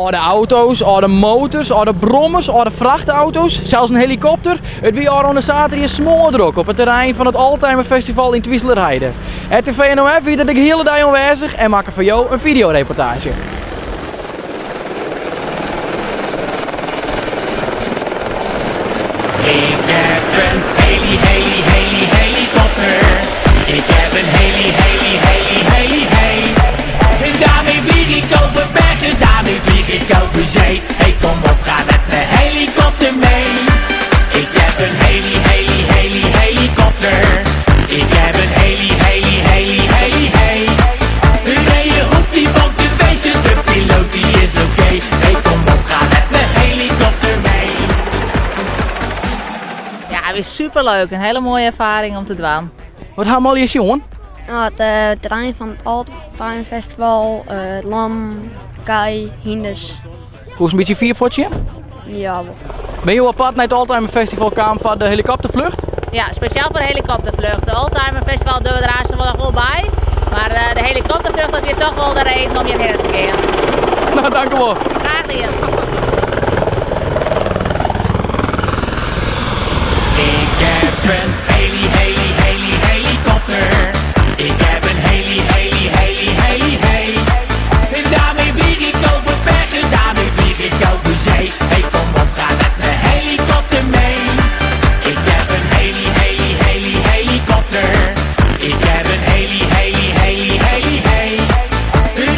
de auto's, de motors, de brommers, de vrachtauto's, zelfs een helikopter. Het wie al een zaterdag smoordruk op het terrein van het Oldtimer Festival in Twieslerheide. RTV NOF is dat ik de hele dag aanwezig en maak voor jou een videoreportage. Ik heb een helikopter. Ik heb een heli. En daarmee vlieg ik over bergen, daarmee vlieg ik over zee. Hey, kom op, ga met mijn helikopter mee. Ik heb een helikopter. Ik heb een heli. Nee, je hoeft niet bang te wezen, de piloot die is oké. Hey, kom op, ga met mijn helikopter mee. Ja, het is superleuk. Een hele mooie ervaring om te doen. Wat gaan we al eens jongen? Nou, het terrein van het Oldtimer Festival, Lam, Kai, Hindes. Hoe is een beetje viervoetje? Ja, Ben je apart naar het Oldtimer Festival kwam van de helikoptervlucht? Ja, speciaal voor de helikoptervlucht. De Oldtimer Festival doen we er nog wel bij. Maar de helikoptervlucht dat weer toch wel de reden om hierheen te gaan. Nou, dank u wel. Graag gedaan. Ik heb een helikopter. Ik heb een heli. En daarmee vlieg ik over bergen, daarmee vlieg ik over zee. Hey, kom op, ga met mijn helikopter mee. Ik heb een helikopter. Ik heb een heli.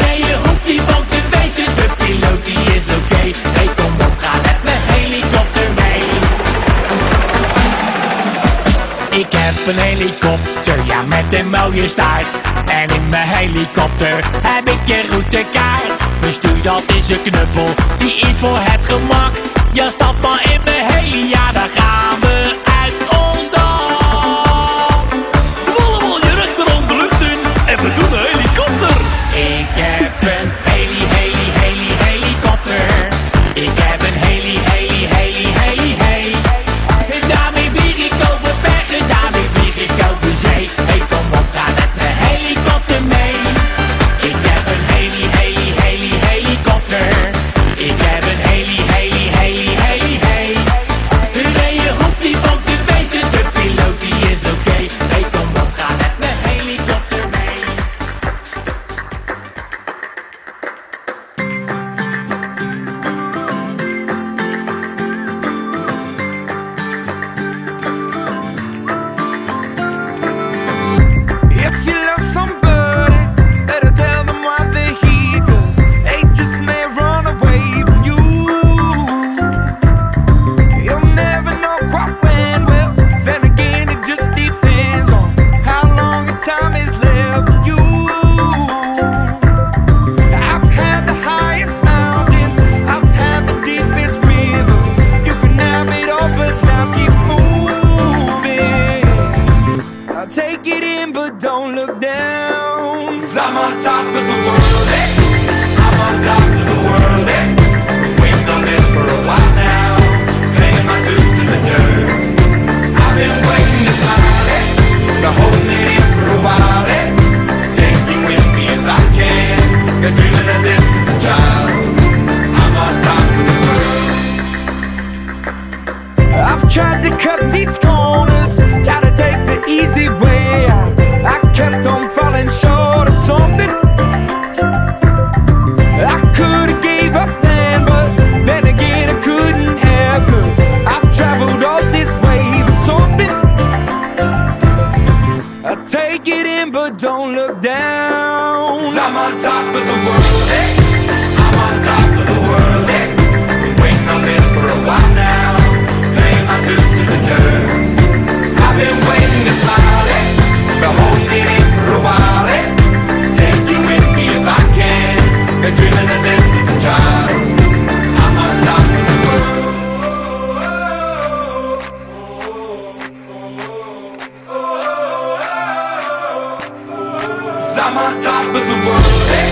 Nee, je hoeft niet bang te wezen, de piloot die is oké. Hey, kom op, ga met mijn helikopter mee. Ik heb een helikopter, ja, met een mooie staart. En in mijn helikopter heb ik een routekaart. Mijn stuurdat is een knuffel, die is voor het gemak. Ja, stap maar in mijn heli, ja, dan gaan we uit ons dak. Allemaal je rechterhand de lucht in en we doen een helikopter. Ik heb een helikopter. Ik heb een heli. En daarmee vlieg ik over bergen, daarmee vlieg ik over zee. Hey, kom op, ga met mijn helikopter mee. Ik heb een helikopter. Ik heb een heli. Nee, je hoeft niet bang te wezen, de piloot die is oké. Hey, kom op, ga met mijn helikopter mee. If you love somebody, better tell them why they're here, 'cause they just may run away from you. You'll never know quite when, well, then again it just depends on how long the time is left for you. I've had the highest mountains, I've had the deepest river. You can have it all, but now keep moving. I'll take it in, but don't look down. 'Cause I'm on top of the world, eh? I'm on top of the world, eh? Waiting on this for a while now, paying my dues to the dirt. I've been waiting to smile, eh? Been holding it in for a while, eh? Take you with me if I can. Been dreaming of this since a child. I'm on top of the world. I've tried to cut these corners, tried to take the easy way out. I kept on falling short of something. I could've gave up then, but then again I couldn't have, 'cause I've traveled all this way for something. I take it in, but don't look down. 'Cause I'm on top of the world, eh? I'm on top of the world, eh? Waiting on this for a while now, paying my dues to the dirt. I've been waiting to smile, eh? Been holding it in for a while, eh? Take you with me if I can. Been dreaming of this since a child. I'm on top of the world. 'Cause I'm on top of the world, eh?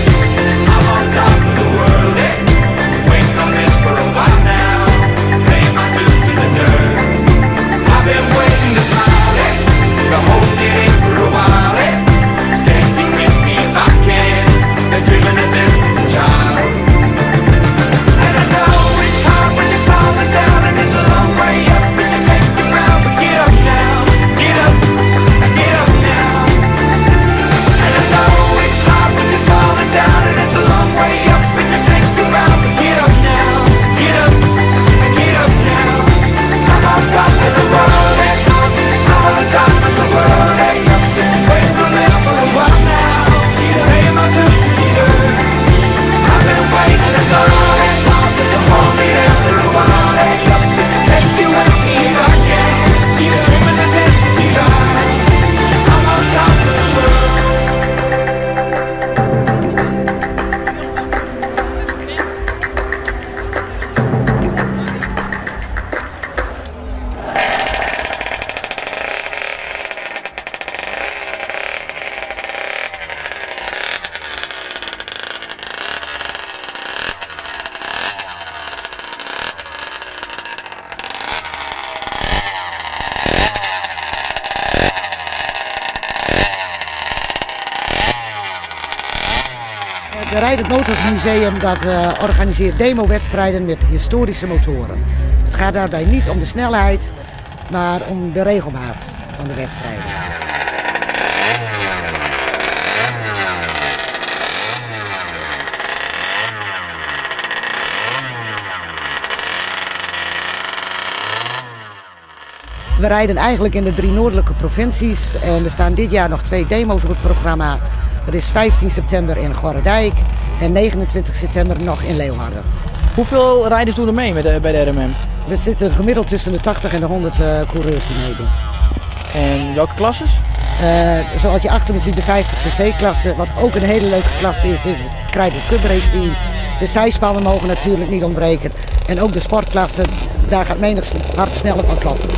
Rijdend Motorsmuseum dat organiseert demowedstrijden met historische motoren. Het gaat daarbij niet om de snelheid, maar om de regelmaat van de wedstrijden. We rijden eigenlijk in de 3 noordelijke provincies en er staan dit jaar nog 2 demo's op het programma. Dat is 15 september in Gorredijk en 29 september nog in Leeuwarden. Hoeveel rijders doen er mee bij de RMM? We zitten gemiddeld tussen de 80 en de 100 coureurs die meedoen. En welke klasses? Zoals je achter me ziet de 50cc-klasse, wat ook een hele leuke klasse is het Krijthoek Cup Race Team. De zijspannen mogen natuurlijk niet ontbreken. En ook de sportklasse, daar gaat menig hart sneller van kloppen.